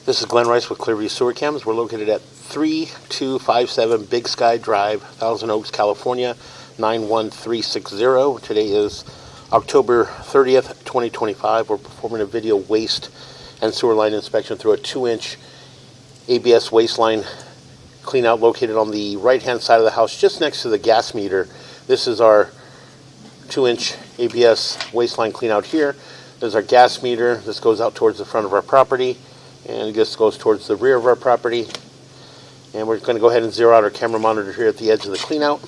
This is Glenn Rice with Clearview Sewer Cams. We're located at 3257 Big Sky Drive, Thousand Oaks, California, 91360. Today is October 30th, 2025. We're performing a video waste and sewer line inspection through a 2-inch ABS waste line cleanout located on the right-hand side of the house, just next to the gas meter. This is our 2-inch ABS waste line cleanout here. There's our gas meter. This goes out towards the front of our property, and this goes towards the rear of our property. And we're going to go ahead and zero out our camera monitor here at the edge of the cleanout.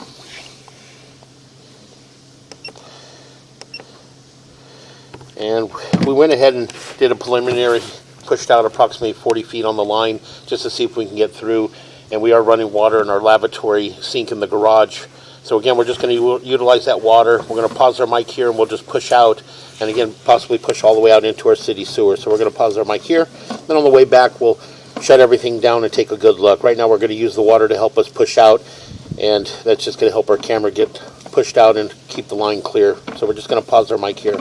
And we went ahead and did a preliminary, pushed out approximately 40 feet on the line just to see if we can get through. And we are running water in our lavatory sink in the garage. So again, we're just going to utilize that water. We're going to pause our mic here and we'll just push out, and again, possibly push all the way out into our city sewer. So we're going to pause our mic here. Then on the way back, we'll shut everything down and take a good look. Right now, we're going to use the water to help us push out, and that's just going to help our camera get pushed out and keep the line clear. So we're just going to pause our mic here.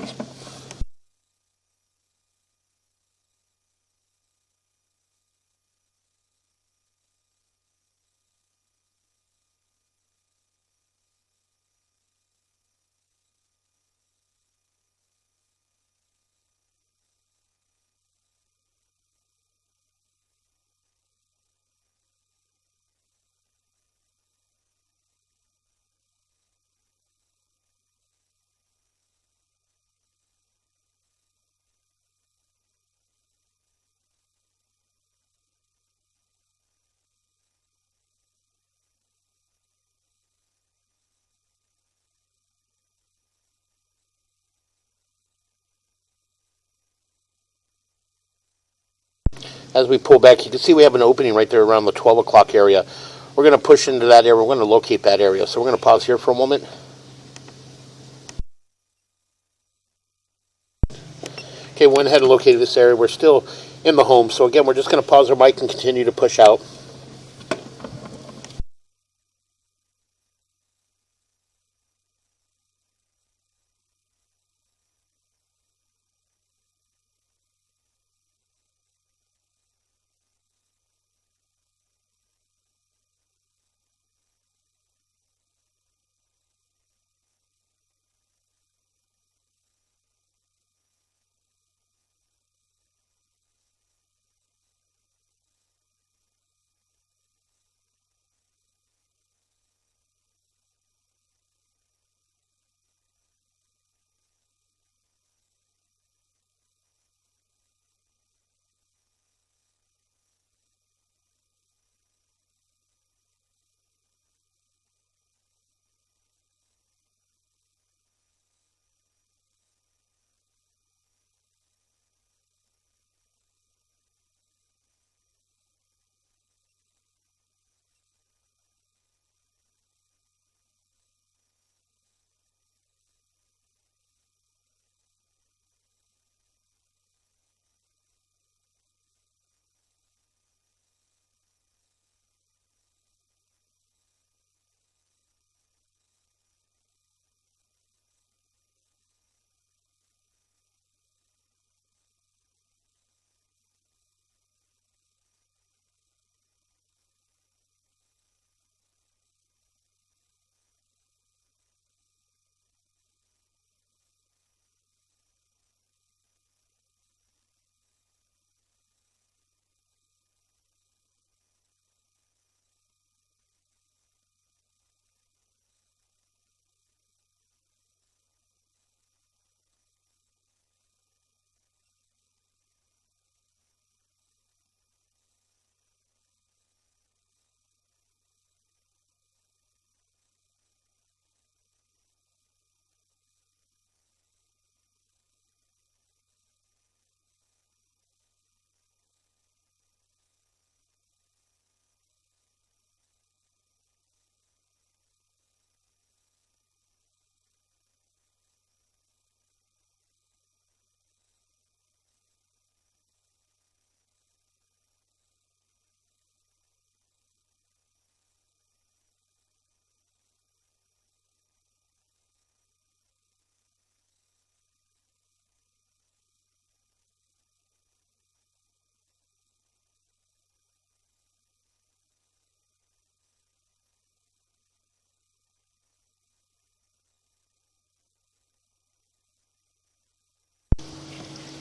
As we pull back, you can see we have an opening right there around the 12 o'clock area. We're going to push into that area. We're going to locate that area. So we're going to pause here for a moment. Okay, we went ahead and located this area. We're still in the home. So again, we're just going to pause our mic and continue to push out.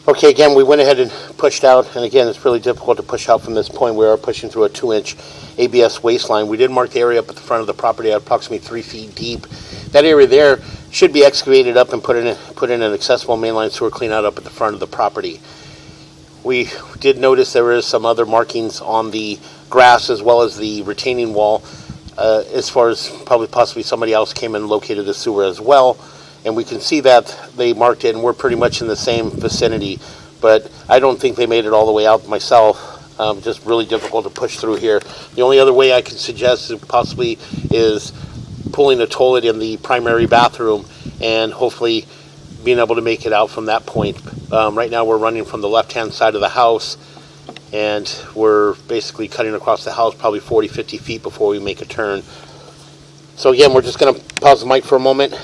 Okay, again, we went ahead and pushed out, and again, it's really difficult to push out from this point. We are pushing through a 2-inch ABS waistline. We did mark the area up at the front of the property at approximately 3 feet deep. That area there should be excavated up and put in an accessible mainline sewer clean out up at the front of the property. We did notice there is some other markings on the grass as well as the retaining wall, as far as possibly somebody else came and located the sewer as well. And we can see that they marked it, and we're pretty much in the same vicinity. But I don't think they made it all the way out myself. Just really difficult to push through here. The only other way I can suggest possibly is pulling a toilet in the primary bathroom and hopefully being able to make it out from that point. Right now we're running from the left-hand side of the house, and we're basically cutting across the house probably 40-50 feet before we make a turn. So again, we're just going to pause the mic for a moment.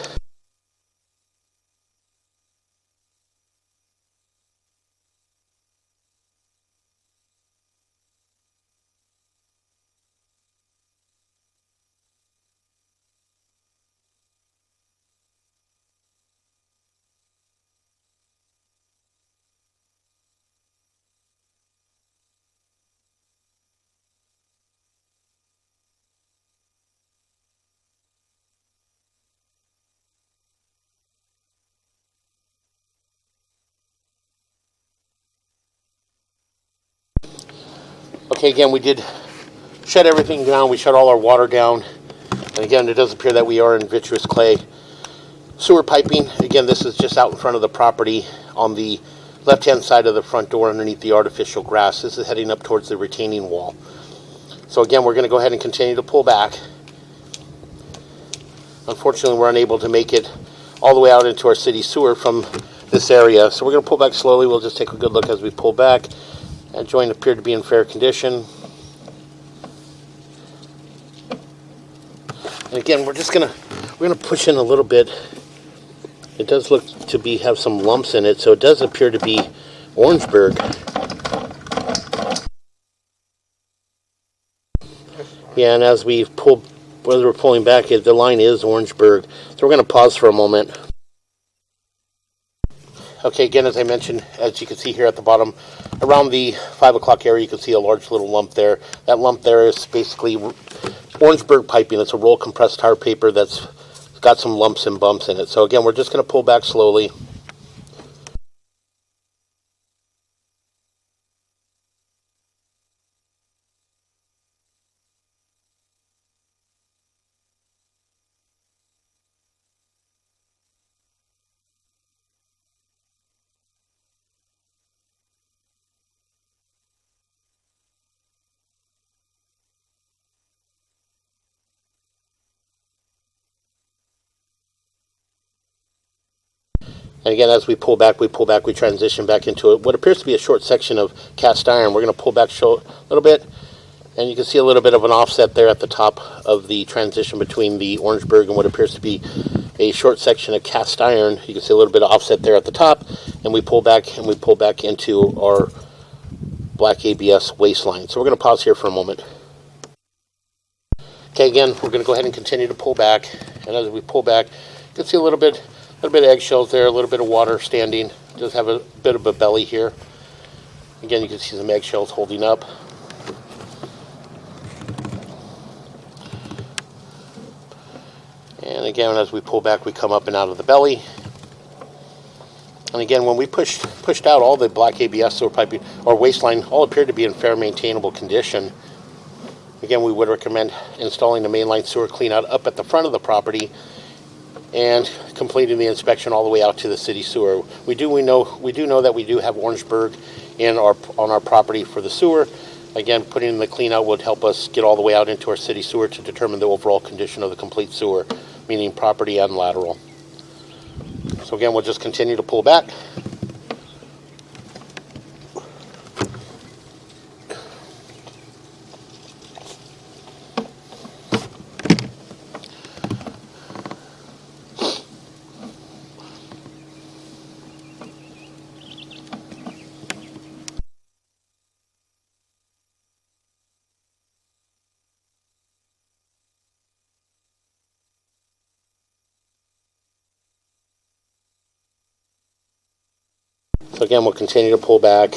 Okay, again, we did shut everything down. We shut all our water down. And again, it does appear that we are in vitreous clay. Sewer piping, again, this is just out in front of the property on the left-hand side of the front door underneath the artificial grass. This is heading up towards the retaining wall. So again, we're going to go ahead and continue to pull back. Unfortunately, we're unable to make it all the way out into our city sewer from this area. So we're going to pull back slowly. We'll just take a good look as we pull back. That joint appeared to be in fair condition. And again, we're gonna push in a little bit. It does look to have some lumps in it, so it does appear to be Orangeburg. Yeah, and as we're pulling back, the line is Orangeburg. So we're gonna pause for a moment. Okay, again, as I mentioned, as you can see here at the bottom, around the 5 o'clock area, you can see a large little lump there. That lump there is basically Orangeburg piping. It's a roll compressed tar paper that's got some lumps and bumps in it. So again, we're just going to pull back slowly. And again, as we pull back, we transition back into what appears to be a short section of cast iron. We're going to pull back a little bit, and you can see a little bit of an offset there at the top of the transition between the Orangeburg and what appears to be a short section of cast iron. You can see a little bit of offset there at the top, and we pull back into our black ABS waistline. So we're going to pause here for a moment. Okay, again, we're going to go ahead and continue to pull back, and as we pull back, you can see a little bit of eggshells there, a little bit of water standing. It does have a bit of a belly here. Again, you can see some eggshells holding up. And again, as we pull back, we come up and out of the belly. And again, when we pushed out, all the black ABS sewer piping or waistline all appeared to be in fair maintainable condition. Again, we would recommend installing the mainline sewer cleanout up at the front of the property and completing the inspection all the way out to the city sewer. We do know that we do have Orangeburg on our property for the sewer. Again, putting in the clean out would help us get all the way out into our city sewer to determine the overall condition of the complete sewer, meaning property and lateral. So again, we'll just continue to pull back. So again, we'll continue to pull back.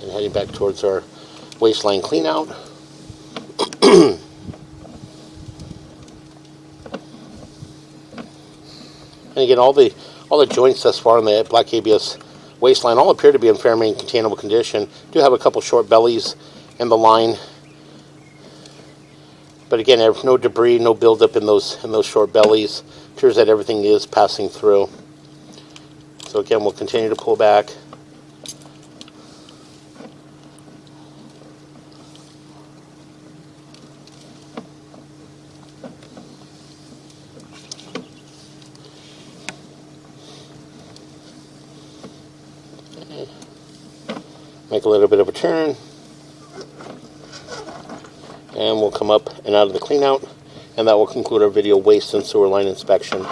And heading back towards our waistline clean out. And again, all the joints thus far on the black ABS waistline all appear to be in fair maintainable condition. Do have a couple short bellies in the line, but again, no debris, no buildup in those short bellies. Appears that everything is passing through. So again, we'll continue to pull back. Make a little bit of a turn, and we'll come up and out of the clean out, and that will conclude our video waste and sewer line inspection.